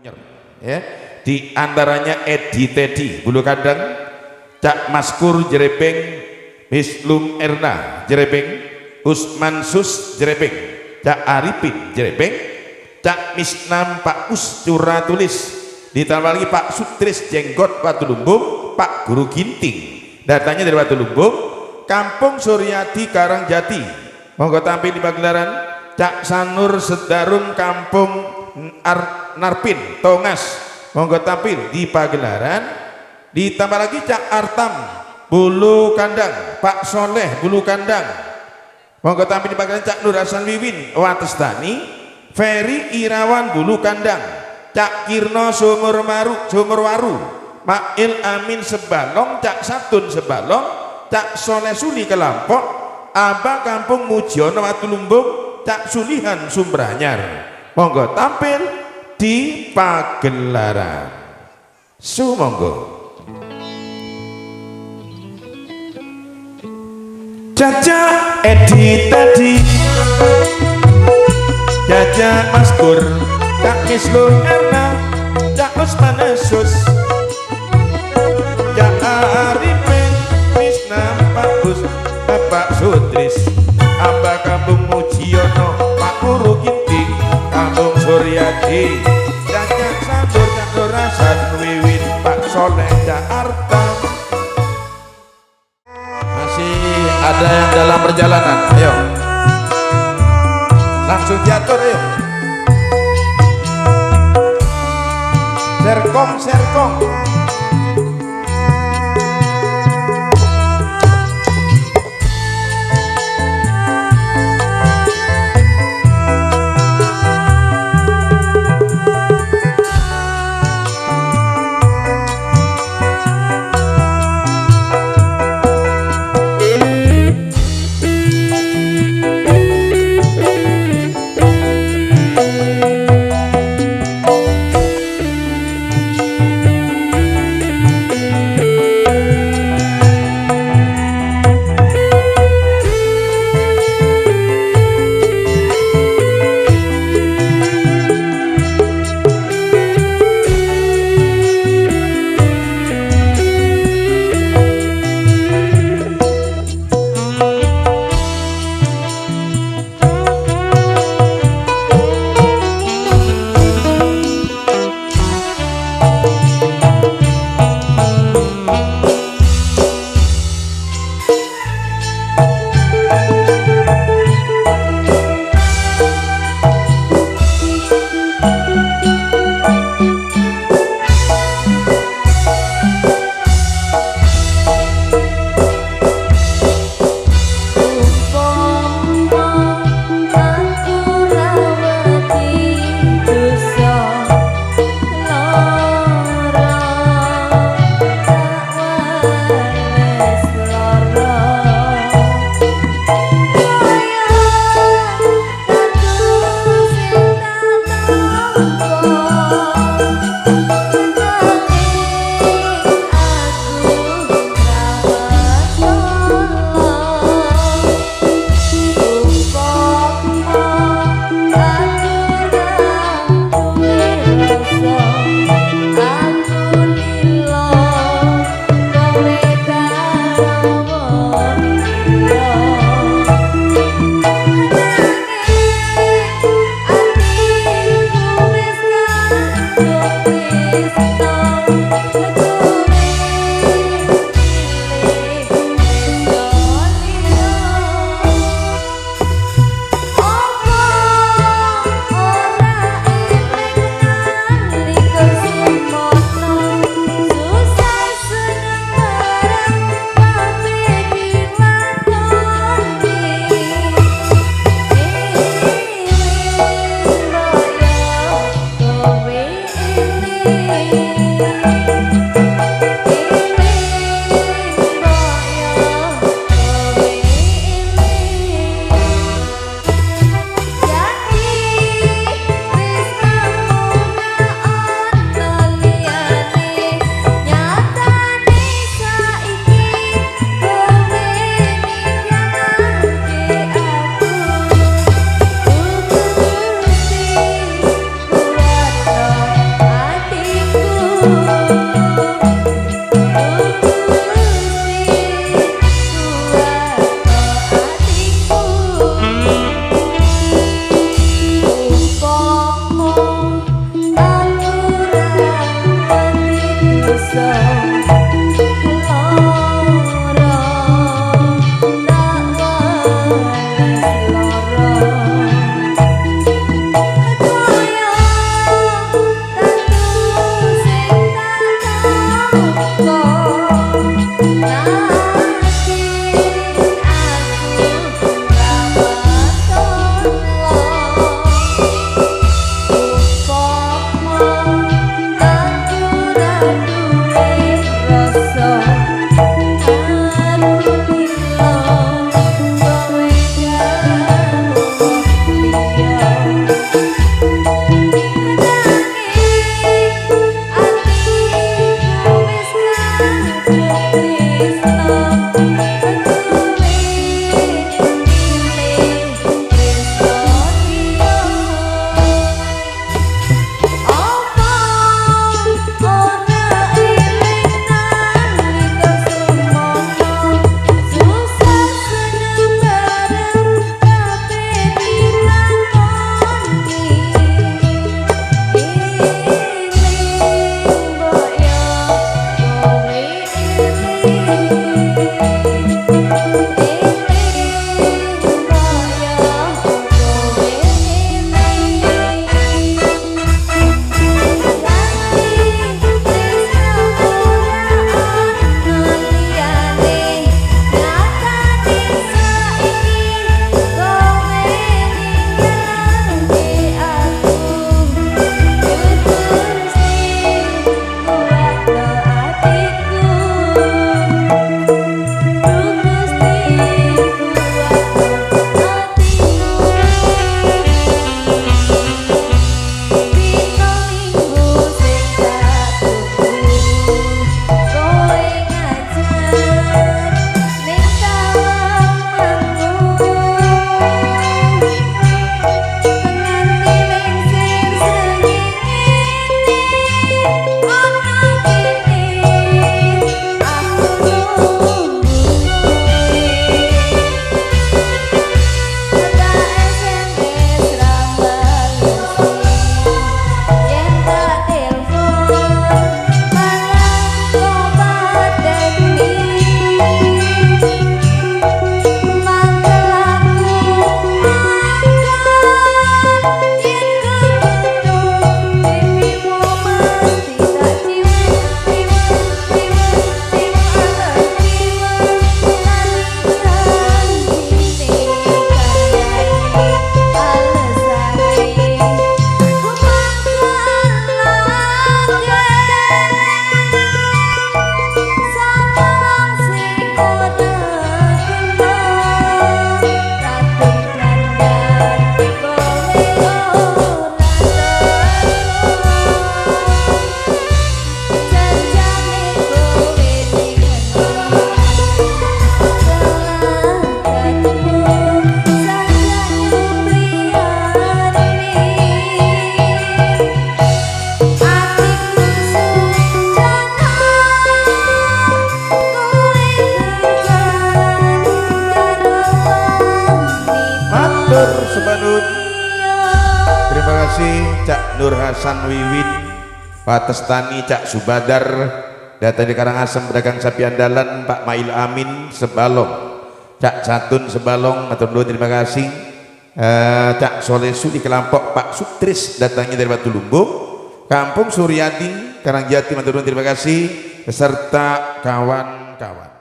Anyer ya, di antaranya Edi Tedi Bulu Kandang, Cak Maskur Jerebeng, Mislum Erna Jerebeng, Usman Sus Jerebeng, Cak Arifin Jerebeng, Cak Misnam Pak Us Curah Tulis, ditambah lagi Pak Sutris Jenggot Watu Lumbung, Pak Guru Ginting datanya dari Watu Lumbung, Kampung Suryadi Karangjati monggo tampil di pagelaran, Cak Sanur Sedarum Kampung Narpin Tongas monggo tampil di pagelaran, ditambah lagi Cak Artam Bulu Kandang, Pak Soleh Bulu Kandang monggo tampil di pagelaran, Cak Nur Hasan Wiwin Watestani, Ferry Irawan Bulu Kandang, Cak Kirno Sumurwaru, Mail Amin Sebalong, Cak Satun Sebalong, Cak Soleh Suli Kelampok, Aba Kampung Mujiono Watu Lumbung, Cak Sulihan Sumberanyar monggo tampil di pagelaran. Sumonggo. Caca Edi Tadi, Caca Maskur, Cak Mislum Erna, Cak Usman Sus, Cak Arifin, Misnam Pak Us, Pak Sutris, Amba Kampung Mujiono, Pak Guru Ginting, Kampung Suryadi, Cak Sandur, Cak Nur Hasan Wiwin, Pak Soleh, Cak Artam. Masih ada yang dalam perjalanan, ayo langsung diatur, ayo serkong. Hasan Wiwin Pak Testani Cak Subadar data di Karangasem pedagang sapi andalan Pak Mail Amin Sebalong Cak Catun Sebalong matur nuwun terima kasih. Cak Solesu di kelompok Pak Sutris datangnya dari Batu Lumbung Kampung Suryadi Karangjati matur nuwun terima kasih beserta kawan-kawan.